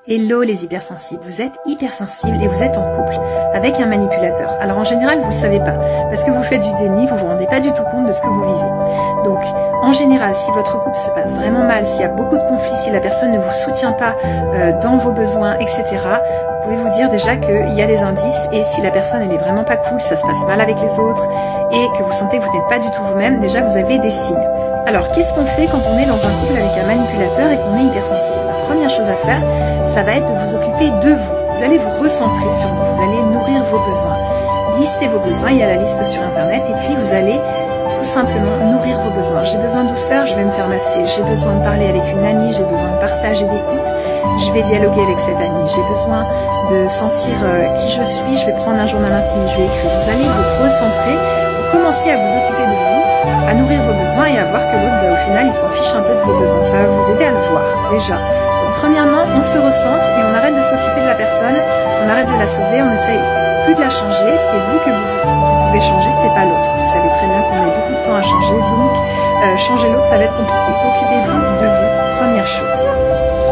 Hello les hypersensibles, vous êtes hypersensibles et vous êtes en couple avec un manipulateur. Alors en général, vous ne le savez pas, parce que vous faites du déni, vous ne vous rendez pas du tout compte de ce que vous vivez. Donc en général, si votre couple se passe vraiment mal, s'il y a beaucoup de conflits, si la personne ne vous soutient pas dans vos besoins, etc., vous pouvez vous dire déjà qu'il y a des indices, et si la personne elle est vraiment pas cool, ça se passe mal avec les autres, et que vous sentez que vous n'êtes pas du tout vous-même, déjà vous avez des signes. Alors qu'est-ce qu'on fait quand on est dans un couple avec un manipulateur et qu'on est hypersensible? La première chose à faire, ça va être de vous occuper de vous. Vous allez vous recentrer sur vous, vous allez nourrir vos besoins. Listez vos besoins, il y a la liste sur internet, et puis vous allez tout simplement nourrir vos besoins. J'ai besoin de douceur, je vais me faire masser. J'ai besoin de parler avec une amie, j'ai besoin de partage et d'écoute. Je vais dialoguer avec cette amie. J'ai besoin de sentir qui je suis, je vais prendre un journal intime, je vais écrire. Vous allez vous recentrer, vous commencez à vous occuper de vous, à nourrir vos besoins et à voir que l'autre, au final, il s'en fiche un peu de vos besoins. Ça va vous aider à le voir, déjà. Donc, premièrement, on se recentre et on arrête de s'occuper de la personne, on arrête de la sauver, on essaye plus de la changer. C'est vous que vous pouvez changer, c'est pas l'autre. Vous savez très bien qu'on a beaucoup de temps à changer, donc changer l'autre, ça va être compliqué. Occupez-vous de vous, première chose.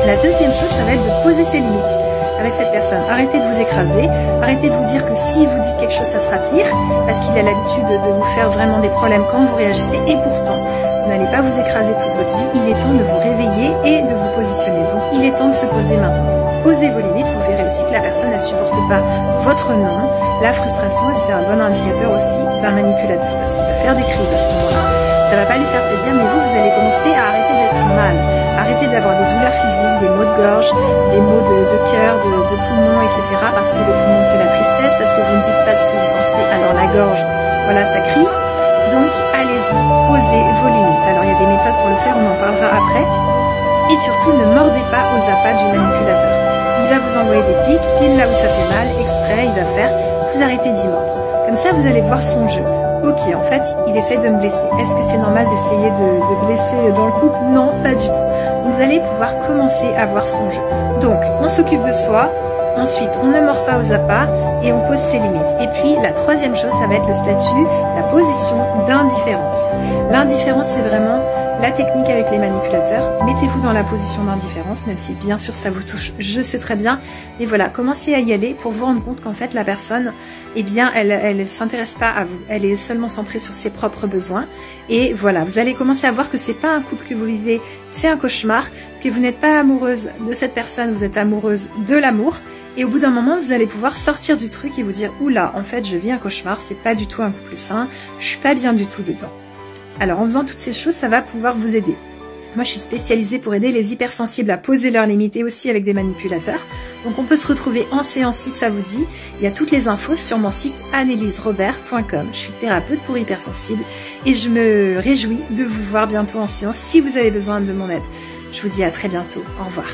La deuxième chose, ça va être de poser ses limites avec cette personne. Arrêtez de vous écraser, arrêtez de vous dire que si vous dites quelque chose, ça sera pire, parce qu'il a l'habitude de vous faire vraiment des problèmes quand vous réagissez, et pourtant, vous n'allez pas vous écraser toute votre vie. Il est temps de vous réveiller et de vous positionner. Donc, il est temps de se poser maintenant. Posez vos limites, vous verrez aussi que la personne ne supporte pas votre non. La frustration, c'est un bon indicateur aussi d'un manipulateur, parce qu'il va faire des crises à ce moment-là. Ça va pas lui faire plaisir, mais vous allez commencer à arrêter d'être mal. Arrêtez d'avoir des douleurs physiques, des maux de gorge, des maux de cœur, de poumons, etc. Parce que le poumon, c'est la tristesse, parce que vous ne dites pas ce que vous pensez. Alors la gorge, voilà, ça crie. Donc, allez-y, posez vos limites. Alors, il y a des méthodes pour le faire, on en parlera après. Et surtout, ne mordez pas aux appâts du manipulateur. Il va vous envoyer des pics, pile là où ça fait mal, exprès, il va faire, vous arrêtez d'y mordre. Comme ça, vous allez voir son jeu. Ok, en fait, il essaye de me blesser. Est-ce que c'est normal d'essayer de blesser dans le couple? Non, pas du tout. Vous allez pouvoir commencer à voir son jeu. Donc, on s'occupe de soi. Ensuite, on ne mord pas aux appâts et on pose ses limites. Et puis, la troisième chose, ça va être le statut, la position d'indifférence. L'indifférence, c'est vraiment la technique avec les manipulateurs. Mettez-vous dans la position d'indifférence, même si bien sûr ça vous touche, je sais très bien. Et voilà, commencez à y aller pour vous rendre compte qu'en fait la personne, eh bien, elle s'intéresse pas à vous. Elle est seulement centrée sur ses propres besoins. Et voilà, vous allez commencer à voir que c'est pas un couple que vous vivez, c'est un cauchemar, que vous n'êtes pas amoureuse de cette personne, vous êtes amoureuse de l'amour. Et au bout d'un moment, vous allez pouvoir sortir du truc et vous dire, oula, en fait, je vis un cauchemar, c'est pas du tout un couple sain, je suis pas bien du tout dedans. Alors, en faisant toutes ces choses, ça va pouvoir vous aider. Moi, je suis spécialisée pour aider les hypersensibles à poser leurs limites et aussi avec des manipulateurs. Donc, on peut se retrouver en séance si ça vous dit. Il y a toutes les infos sur mon site anneliserobert.com. Je suis thérapeute pour hypersensibles et je me réjouis de vous voir bientôt en séance si vous avez besoin de mon aide. Je vous dis à très bientôt. Au revoir.